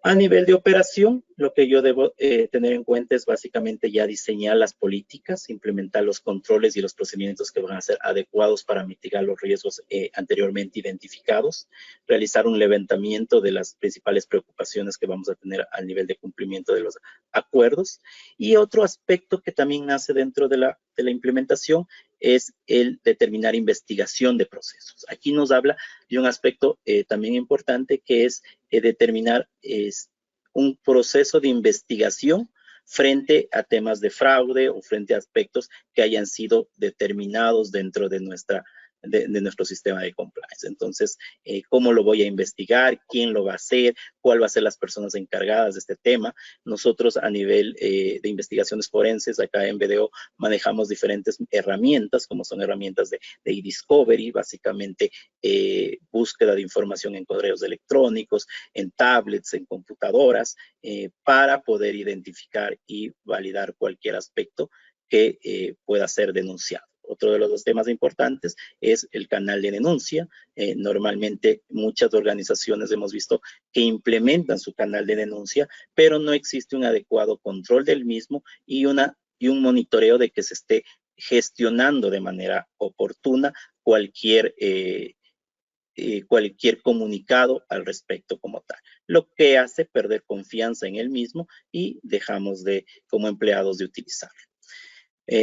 A nivel de operación, lo que yo debo tener en cuenta es básicamente ya diseñar las políticas, implementar los controles y los procedimientos que van a ser adecuados para mitigar los riesgos anteriormente identificados, realizar un levantamiento de las principales preocupaciones que vamos a tener al nivel de cumplimiento de los acuerdos. Y otro aspecto que también nace dentro de la implementación es el determinar investigación de procesos. Aquí nos habla de un aspecto también importante, que es determinar un proceso de investigación frente a temas de fraude o frente a aspectos que hayan sido determinados dentro de nuestro sistema de compliance. Entonces, ¿cómo lo voy a investigar? ¿Quién lo va a hacer? ¿Cuál va a ser las personas encargadas de este tema? Nosotros a nivel de investigaciones forenses, acá en BDO, manejamos diferentes herramientas, como son herramientas de e-discovery, básicamente búsqueda de información en correos electrónicos, en tablets, en computadoras, para poder identificar y validar cualquier aspecto que pueda ser denunciado. Otro de los dos temas importantes es el canal de denuncia. Normalmente muchas organizaciones hemos visto que implementan su canal de denuncia, pero no existe un adecuado control del mismo y un monitoreo de que se esté gestionando de manera oportuna cualquier comunicado al respecto como tal, lo que hace perder confianza en el mismo y dejamos como empleados de utilizarlo.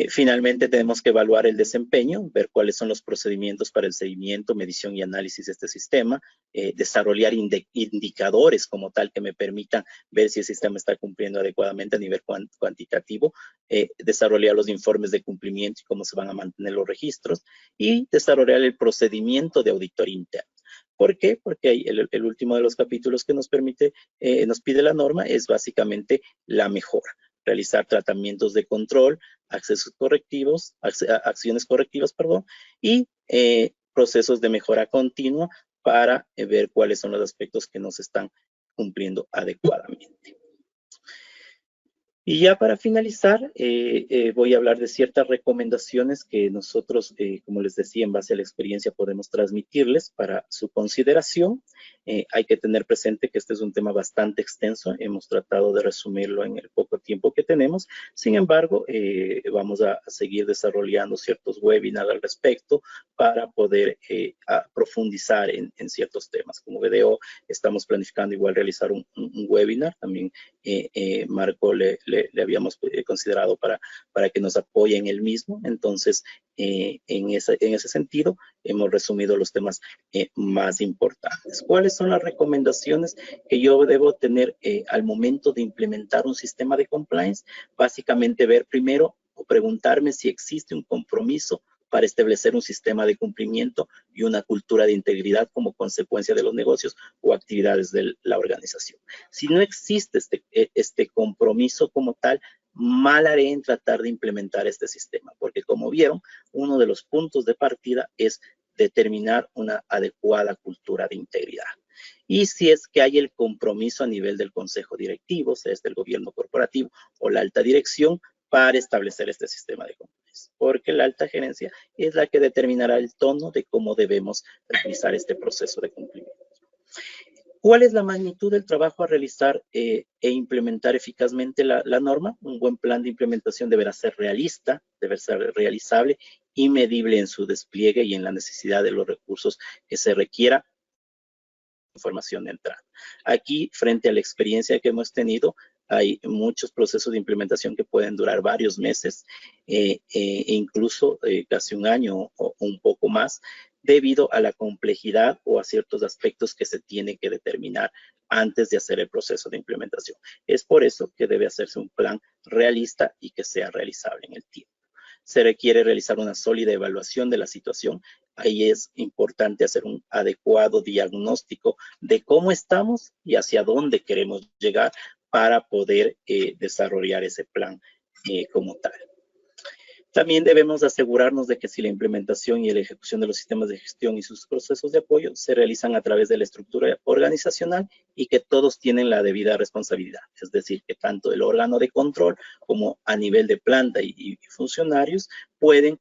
Finalmente tenemos que evaluar el desempeño, ver cuáles son los procedimientos para el seguimiento, medición y análisis de este sistema, desarrollar indicadores como tal que me permitan ver si el sistema está cumpliendo adecuadamente a nivel cuantitativo, desarrollar los informes de cumplimiento y cómo se van a mantener los registros, y desarrollar el procedimiento de auditoría interna. ¿Por qué? Porque el último de los capítulos que nos pide la norma es básicamente la mejora. Realizar tratamientos de control, acciones correctivas, y procesos de mejora continua para ver cuáles son los aspectos que no se están cumpliendo adecuadamente. Y ya para finalizar, voy a hablar de ciertas recomendaciones que nosotros, como les decía, en base a la experiencia podemos transmitirles para su consideración. Hay que tener presente que este es un tema bastante extenso. Hemos tratado de resumirlo en el poco tiempo que tenemos. Sin embargo, vamos a seguir desarrollando ciertos webinars al respecto para poder profundizar en ciertos temas. Como BDO, estamos planificando igual realizar un webinar. También Marco le habíamos considerado para que nos apoye en el mismo. Entonces, en ese sentido, hemos resumido los temas más importantes. ¿Cuáles son las recomendaciones que yo debo tener al momento de implementar un sistema de compliance? Básicamente, ver primero o preguntarme si existe un compromiso para establecer un sistema de cumplimiento y una cultura de integridad como consecuencia de los negocios o actividades de la organización. Si no existe este compromiso como tal, mal haré en tratar de implementar este sistema, porque como vieron, uno de los puntos de partida es determinar una adecuada cultura de integridad. Y si es que hay el compromiso a nivel del consejo directivo, sea este el gobierno corporativo o la alta dirección, para establecer este sistema de compliance, porque la alta gerencia es la que determinará el tono de cómo debemos realizar este proceso de cumplimiento. ¿Cuál es la magnitud del trabajo a realizar e implementar eficazmente la norma? Un buen plan de implementación deberá ser realista, debe ser realizable y medible en su despliegue y en la necesidad de los recursos que se requiera. Información de entrada. Aquí, frente a la experiencia que hemos tenido, hay muchos procesos de implementación que pueden durar varios meses, incluso casi un año o un poco más, debido a la complejidad o a ciertos aspectos que se tiene que determinar antes de hacer el proceso de implementación. Es por eso que debe hacerse un plan realista y que sea realizable en el tiempo. Se requiere realizar una sólida evaluación de la situación. Ahí es importante hacer un adecuado diagnóstico de cómo estamos y hacia dónde queremos llegar para poder desarrollar ese plan como tal. También debemos asegurarnos de que si la implementación y la ejecución de los sistemas de gestión y sus procesos de apoyo se realizan a través de la estructura organizacional y que todos tienen la debida responsabilidad. Es decir, que tanto el órgano de control como a nivel de planta y funcionarios pueden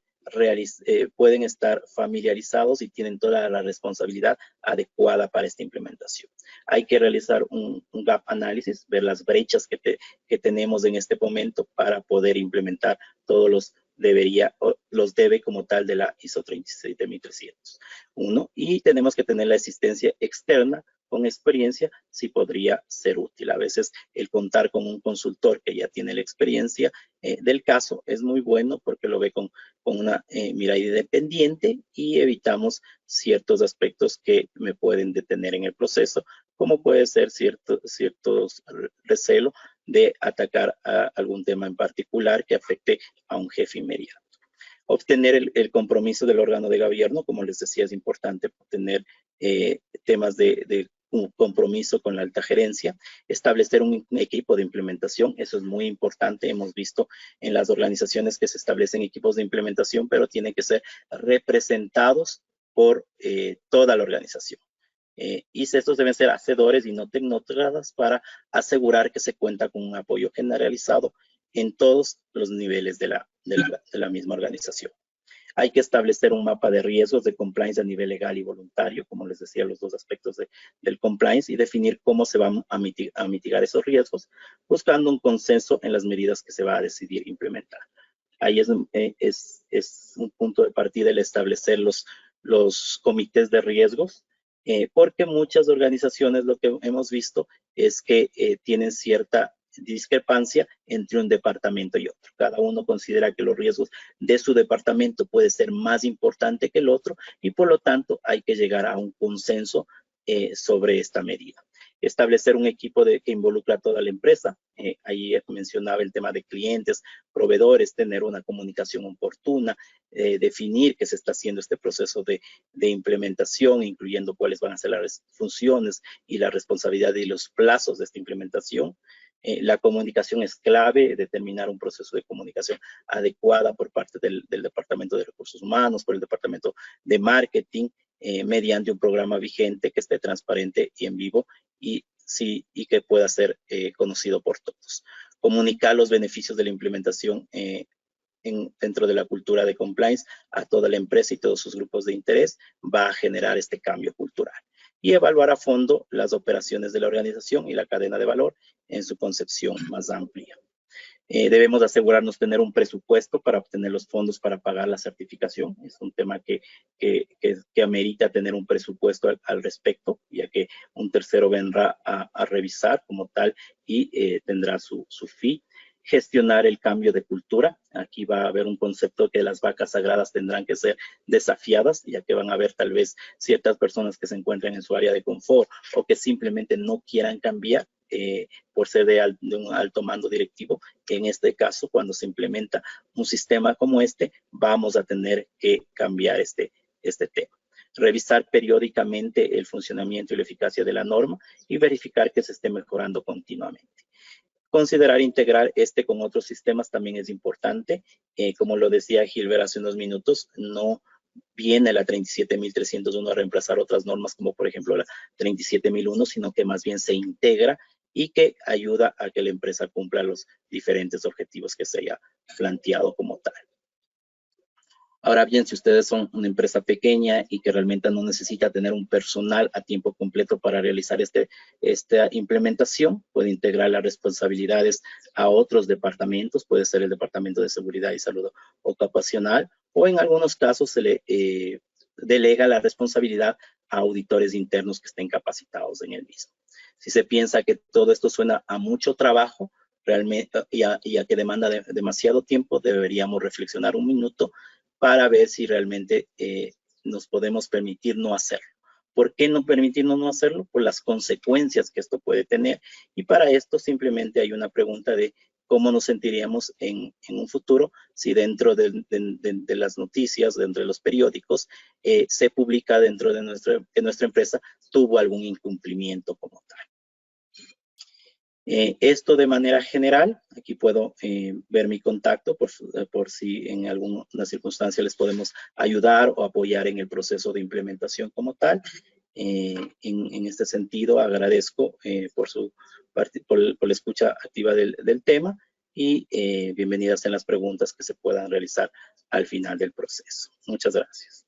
pueden estar familiarizados y tienen toda la responsabilidad adecuada para esta implementación. Hay que realizar un gap análisis, ver las brechas que tenemos en este momento para poder implementar todos los debe como tal de la ISO 27301, y tenemos que tener la asistencia externa con experiencia si podría ser útil. A veces el contar con un consultor que ya tiene la experiencia del caso es muy bueno porque lo ve con una mirada independiente y evitamos ciertos aspectos que me pueden detener en el proceso, como puede ser ciertos recelo de atacar a algún tema en particular que afecte a un jefe inmediato. Obtener el compromiso del órgano de gobierno, como les decía, es importante obtener temas de un compromiso con la alta gerencia, establecer un equipo de implementación, eso es muy importante. Hemos visto en las organizaciones que se establecen equipos de implementación, pero tienen que ser representados por toda la organización. Y estos deben ser hacedores y no tecnócratas para asegurar que se cuenta con un apoyo generalizado en todos los niveles de la misma organización. Hay que establecer un mapa de riesgos de compliance a nivel legal y voluntario, como les decía, los dos aspectos del compliance, y definir cómo se van a mitigar esos riesgos, buscando un consenso en las medidas que se va a decidir implementar. Ahí es un punto de partida el establecer los comités de riesgos, porque muchas organizaciones lo que hemos visto es que tienen cierta discrepancia entre un departamento y otro. Cada uno considera que los riesgos de su departamento puede ser más importante que el otro y por lo tanto hay que llegar a un consenso sobre esta medida. Establecer un equipo que involucra a toda la empresa. Ahí mencionaba el tema de clientes, proveedores, tener una comunicación oportuna, definir que se está haciendo este proceso de implementación, incluyendo cuáles van a ser las funciones y la responsabilidad y los plazos de esta implementación. La comunicación es clave, determinar un proceso de comunicación adecuada por parte del Departamento de Recursos Humanos, por el Departamento de Marketing, mediante un programa vigente que esté transparente y en vivo y que pueda ser conocido por todos. Comunicar los beneficios de la implementación dentro de la cultura de compliance a toda la empresa y todos sus grupos de interés va a generar este cambio cultural. Y evaluar a fondo las operaciones de la organización y la cadena de valor en su concepción más amplia. Debemos asegurarnos tener un presupuesto para obtener los fondos para pagar la certificación. Es un tema que amerita tener un presupuesto al respecto, ya que un tercero vendrá a revisar como tal y tendrá su fee. Gestionar el cambio de cultura. Aquí va a haber un concepto que las vacas sagradas tendrán que ser desafiadas, ya que van a haber tal vez ciertas personas que se encuentren en su área de confort o que simplemente no quieran cambiar por ser de un alto mando directivo. En este caso, cuando se implementa un sistema como este, vamos a tener que cambiar este tema. Revisar periódicamente el funcionamiento y la eficacia de la norma y verificar que se esté mejorando continuamente. Considerar integrar con otros sistemas también es importante. Como lo decía Gilbert hace unos minutos, no viene la 37.301 a reemplazar otras normas como por ejemplo la 37.001, sino que más bien se integra y que ayuda a que la empresa cumpla los diferentes objetivos que se haya planteado como tal. Ahora bien, si ustedes son una empresa pequeña y que realmente no necesita tener un personal a tiempo completo para realizar esta implementación, puede integrar las responsabilidades a otros departamentos, puede ser el Departamento de Seguridad y Salud Ocupacional, o en algunos casos se le delega la responsabilidad a auditores internos que estén capacitados en el mismo. Si se piensa que todo esto suena a mucho trabajo, realmente, y a que demanda demasiado tiempo, deberíamos reflexionar un minuto para ver si realmente nos podemos permitir no hacerlo. ¿Por qué no permitirnos no hacerlo? Por las consecuencias que esto puede tener. Y para esto simplemente hay una pregunta de cómo nos sentiríamos en un futuro si dentro de las noticias, dentro de los periódicos, se publica dentro de nuestra empresa tuvo algún incumplimiento como tal. Esto de manera general, aquí puedo ver mi contacto por si en alguna circunstancia les podemos ayudar o apoyar en el proceso de implementación como tal. En este sentido, agradezco por la escucha activa del tema y bienvenidas en las preguntas que se puedan realizar al final del proceso. Muchas gracias.